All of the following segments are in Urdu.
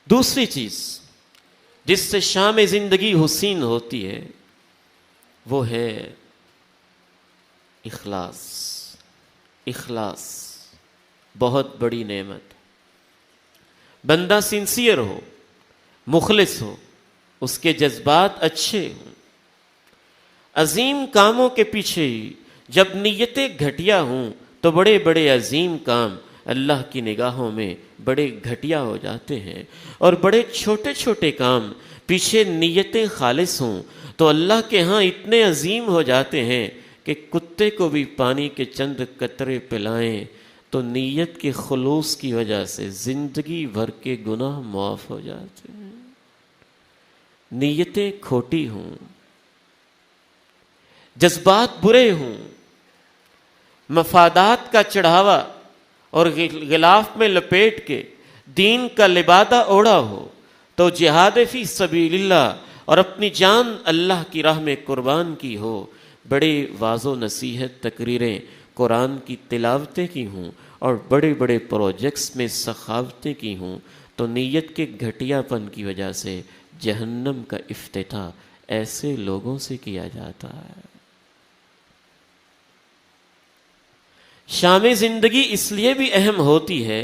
دوسری چیز جس سے شام زندگی حسین ہوتی ہے وہ ہے اخلاص. اخلاص بہت بڑی نعمت. بندہ سنسیئر ہو، مخلص ہو، اس کے جذبات اچھے ہوں، عظیم کاموں کے پیچھے جب نیتیں گھٹیا ہوں تو بڑے بڑے عظیم کام اللہ کی نگاہوں میں بڑے گھٹیا ہو جاتے ہیں، اور بڑے چھوٹے چھوٹے کام پیچھے نیتیں خالص ہوں تو اللہ کے ہاں اتنے عظیم ہو جاتے ہیں کہ کتے کو بھی پانی کے چند قطرے پلائیں تو نیت کے خلوص کی وجہ سے زندگی بھر کے گناہ معاف ہو جاتے ہیں. نیتیں کھوٹی ہوں، جذبات برے ہوں، مفادات کا چڑھاوا اور غلاف میں لپیٹ کے دین کا لبادہ اوڑھا ہو تو جہاد فی سبیل اللہ اور اپنی جان اللہ کی راہ میں قربان کی ہو، بڑے واعظ و نصیحت تقریریں قرآن کی تلاوتیں کی ہوں اور بڑے بڑے پروجیکٹس میں سخاوتیں کی ہوں تو نیت کے گھٹیا پن کی وجہ سے جہنم کا افتتاح ایسے لوگوں سے کیا جاتا ہے. شام زندگی اس لیے بھی اہم ہوتی ہے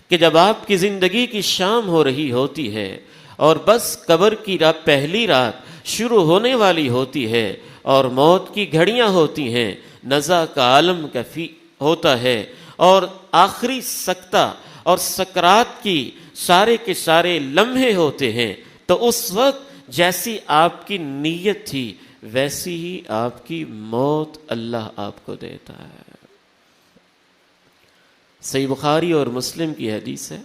کہ جب آپ کی زندگی کی شام ہو رہی ہوتی ہے اور بس قبر کی پہلی رات شروع ہونے والی ہوتی ہے اور موت کی گھڑیاں ہوتی ہیں، نزع کا عالم کفی ہوتا ہے اور آخری سکتہ اور سکرات کی سارے کے سارے لمحے ہوتے ہیں، تو اس وقت جیسی آپ کی نیت تھی ویسی ہی آپ کی موت اللہ آپ کو دیتا ہے. صحیح بخاری اور مسلم کی حدیث ہے.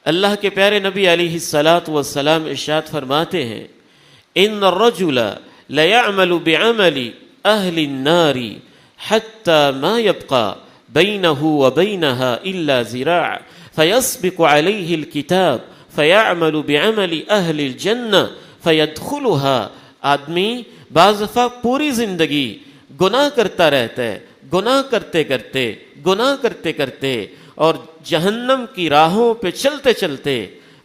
اللہ کے پیارے نبی علیہ الصلاۃ والسلام ارشاد فرماتے ہیں ان الرجل لیعمل بعمل اہل النار حتى ما يبقى بينه وبينها الا ذراع فيسبق عليه الكتاب فيعمل بعمل اہل الجنہ فيدخلها. آدمی بعض دفعہ پوری زندگی گناہ کرتا رہتا ہے، گناہ کرتے کرتے اور جہنم کی راہوں پہ چلتے چلتے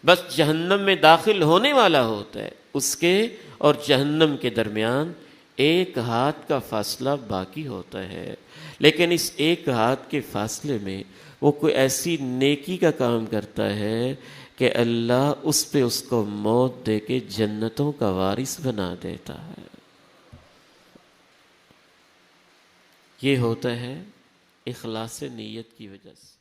بس جہنم میں داخل ہونے والا ہوتا ہے. اس کے اور جہنم کے درمیان ایک ہاتھ کا فاصلہ باقی ہوتا ہے، لیکن اس ایک ہاتھ کے فاصلے میں وہ کوئی ایسی نیکی کا کام کرتا ہے کہ اللہ اس پہ اس کو موت دے کے جنتوں کا وارث بنا دیتا ہے. یہ ہوتا ہے اخلاص نیت کی وجہ سے.